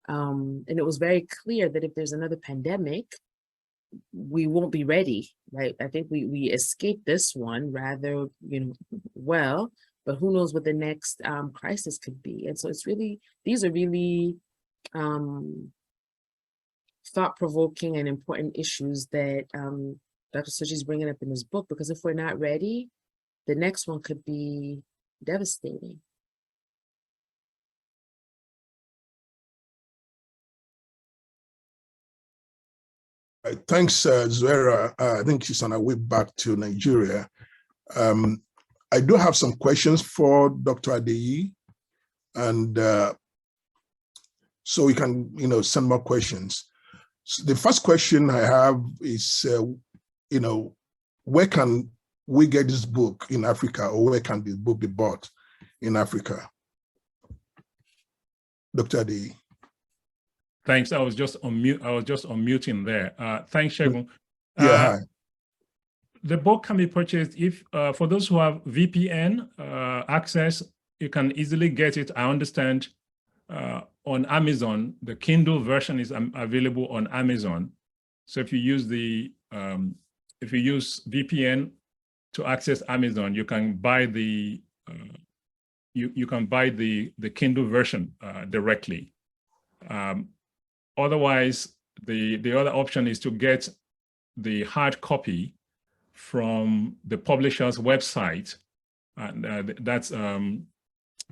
And it was very clear that if there's another pandemic, we won't be ready, right? I think we escaped this one rather, well, but who knows what the next crisis could be. And so these are really thought-provoking and important issues that Dr. Suchi is bringing up in his book, because if we're not ready, the next one could be devastating. Thanks, Zuera. I think she's on her way back to Nigeria. I do have some questions for Dr. Adeyi, and so we can, send more questions. So the first question I have is, where can we get this book in Africa, or where can this book be bought in Africa? Dr. Adeyi. Thanks. I was just unmuting there. Thanks, Segun. Hi. The book can be purchased if, for those who have VPN access, you can easily get it. I understand on Amazon, the Kindle version is available on Amazon. So if you use VPN to access Amazon, you can buy the Kindle version directly. Otherwise, the other option is to get the hard copy from the publisher's website, and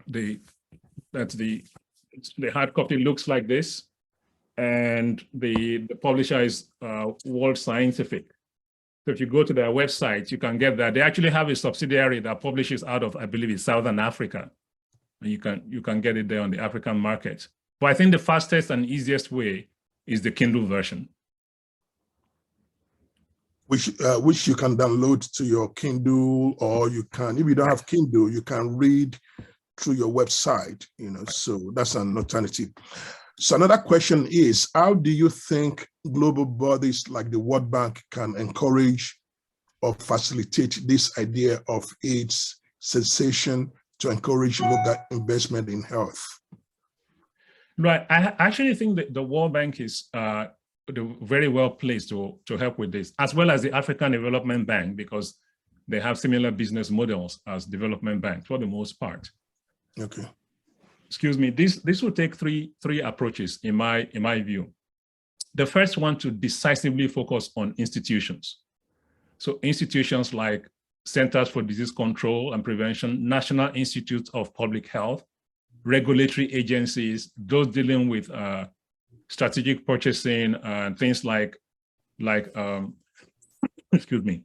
the hard copy looks like this, and the publisher is World Scientific. So if you go to their website, you can get that. They actually have a subsidiary that publishes out of, I believe, it's Southern Africa, and you can get it there on the African market. But I think the fastest and easiest way is the Kindle version, which you can download to your Kindle, or you can, if you don't have Kindle, you can read through your website, so that's an alternative. So another question is, how do you think global bodies like the World Bank can encourage or facilitate this idea of AIDS cessation to encourage local investment in health? Right. I actually think that the World Bank is very well placed to help with this, as well as the African Development Bank, because they have similar business models as development banks for the most part. Okay. Excuse me. This will take three approaches in my view. The first one, to decisively focus on institutions. So institutions like Centers for Disease Control and Prevention, National Institutes of Public Health, regulatory agencies, those dealing with strategic purchasing, things like excuse me,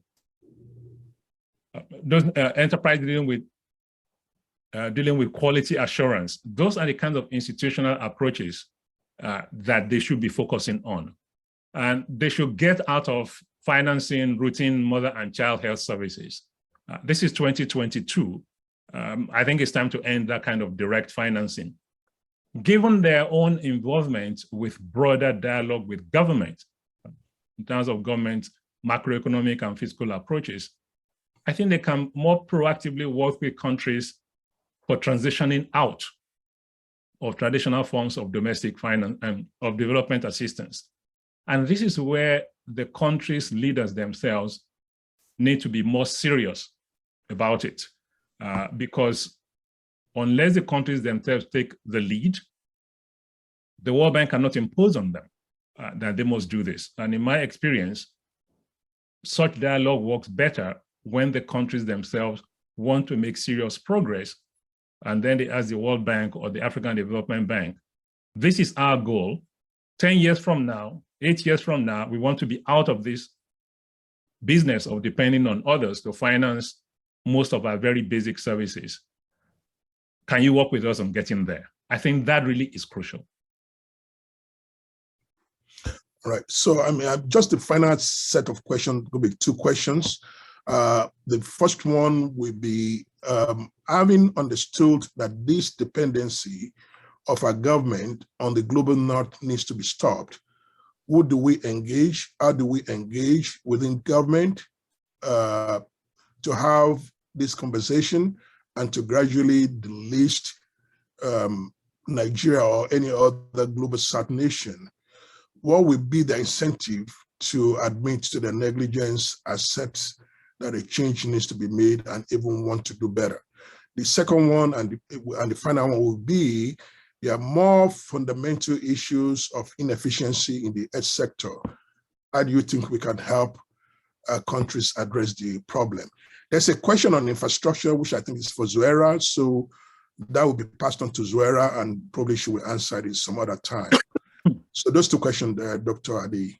those enterprise dealing with quality assurance. Those are the kinds of institutional approaches that they should be focusing on, and they should get out of financing routine mother and child health services. This is 2022. I think it's time to end that kind of direct financing. Given their own involvement with broader dialogue with government, in terms of government macroeconomic and fiscal approaches, I think they can more proactively work with countries for transitioning out of traditional forms of domestic finance and of development assistance. And this is where the country's leaders themselves need to be more serious about it. Because unless the countries themselves take the lead, the World Bank cannot impose on them that they must do this. And in my experience, such dialogue works better when the countries themselves want to make serious progress, and then they ask the World Bank or the African Development Bank, this is our goal. 10 years from now, 8 years from now, we want to be out of this business of depending on others to finance most of our very basic services. Can you work with us on getting there? I think that really is crucial. All right. So, just the final set of questions will be 2 questions. The first one will be, having understood that this dependency of our government on the global north needs to be stopped, who do we engage? How do we engage within government to have this conversation and to gradually delist Nigeria or any other global South nation, what will be the incentive to admit to the negligence, accept that a change needs to be made, and even want to do better? The second one and the final one will be, there are more fundamental issues of inefficiency in the health sector. How do you think we can help countries address the problem? There's a question on infrastructure, which I think is for Zuaira. So that will be passed on to Zuaira, and probably she will answer it some other time. So those two questions, Dr. Adeyi.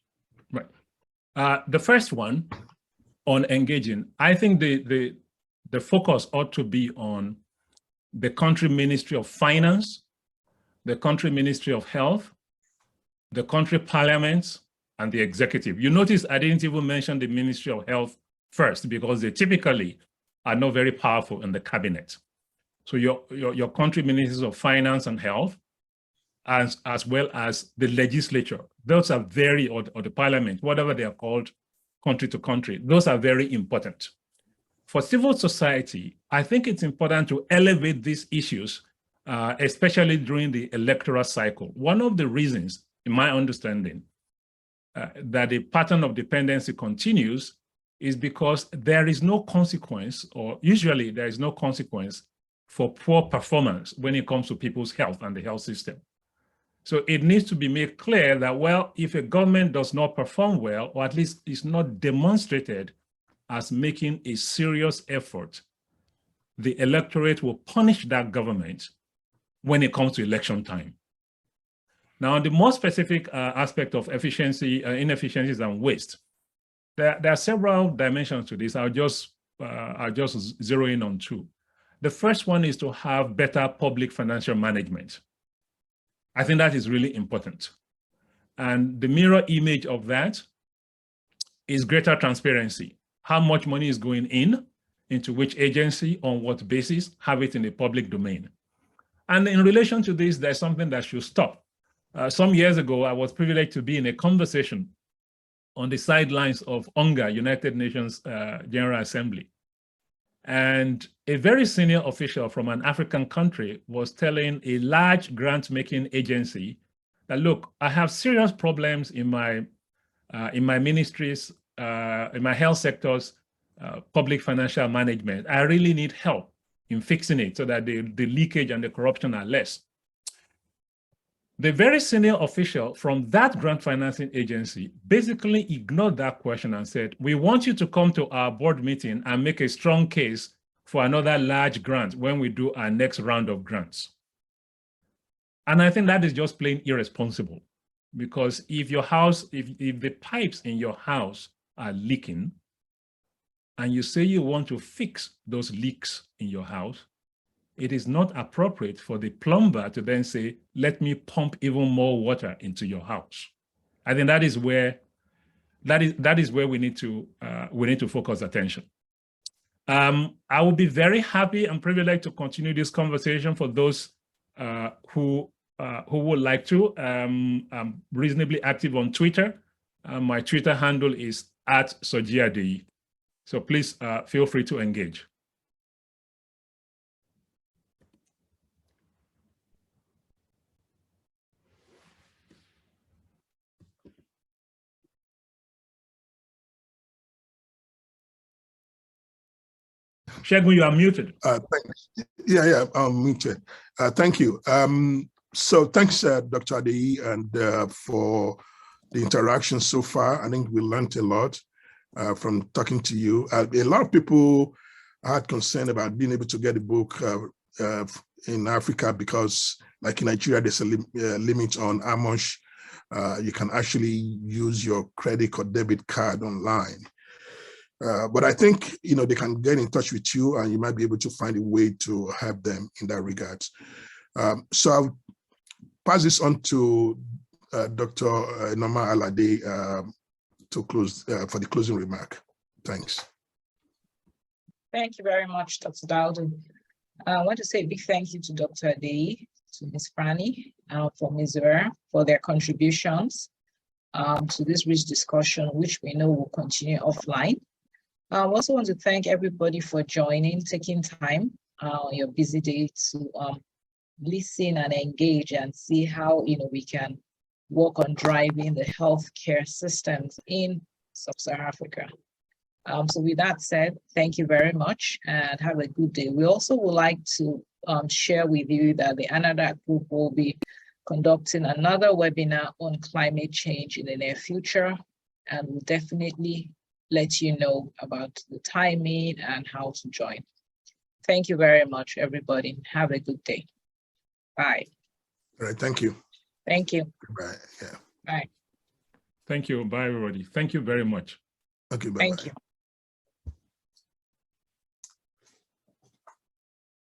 Right. The first one on engaging, I think the focus ought to be on the country Ministry of Finance, the country Ministry of Health, the country parliaments, and the executive. You notice I didn't even mention the Ministry of Health first, because they typically are not very powerful in the cabinet. So your country ministers of finance and health, as well as the legislature, those are very, or the parliament, whatever they are called, country to country, those are very important. For civil society, I think it's important to elevate these issues, especially during the electoral cycle. One of the reasons, in my understanding, that the pattern of dependency continues is because there is no consequence, or usually there is no consequence for poor performance when it comes to people's health and the health system. So it needs to be made clear that, well, if a government does not perform well, or at least is not demonstrated as making a serious effort, the electorate will punish that government when it comes to election time. Now, the more specific aspect of efficiency, inefficiencies and waste, there are several dimensions to this. I'll just zero in on two. The first one is to have better public financial management. I think that is really important. And the mirror image of that is greater transparency. How much money is going into which agency, on what basis, have it in the public domain. And in relation to this, there's something that should stop. Some years ago, I was privileged to be in a conversation on the sidelines of UNGA, United Nations General Assembly. And a very senior official from an African country was telling a large grant-making agency that, look, I have serious problems in my ministries, in my health sector's public financial management. I really need help in fixing it so that the leakage and the corruption are less. The very senior official from that grant financing agency basically ignored that question and said, we want you to come to our board meeting and make a strong case for another large grant when we do our next round of grants. And I think that is just plain irresponsible, because if your house, if the pipes in your house are leaking and you say you want to fix those leaks in your house, it is not appropriate for the plumber to then say, let me pump even more water into your house. I think that is where we need to focus attention. I will be very happy and privileged to continue this conversation for those who would like to. I'm reasonably active on Twitter. My Twitter handle is @Soji-Adeyi. So please feel free to engage. Segun, you are muted. Thanks. Yeah, I'm muted. Thank you. So thanks, Dr. Adeyi, and for the interaction so far. I think we learned a lot from talking to you. A lot of people had concern about being able to get a book in Africa because, like in Nigeria, there's a limit on how much you can actually use your credit or debit card online. But I think, they can get in touch with you and you might be able to find a way to help them in that regard. So I'll pass this on to Dr. Norma Alade to close for the closing remark. Thanks. Thank you very much, Dr. Dowden. I want to say a big thank you to Dr. Adeyi, to Ms. Franny, for Ms. Zuaira, for their contributions to this rich discussion, which we know will continue offline. I also want to thank everybody for joining, taking time on your busy day to listen and engage and see how, we can work on driving the healthcare systems in Sub-Saharan Africa. So with that said, thank you very much and have a good day. We also would like to share with you that the ANADAC group will be conducting another webinar on climate change in the near future, and we'll definitely let you know about the timing and how to join. Thank you very much, everybody. Have a good day. Bye. All right, thank you. Thank you. Bye. Yeah. Bye. Thank you. Bye, everybody. Thank you very much. Okay, bye. Thank you.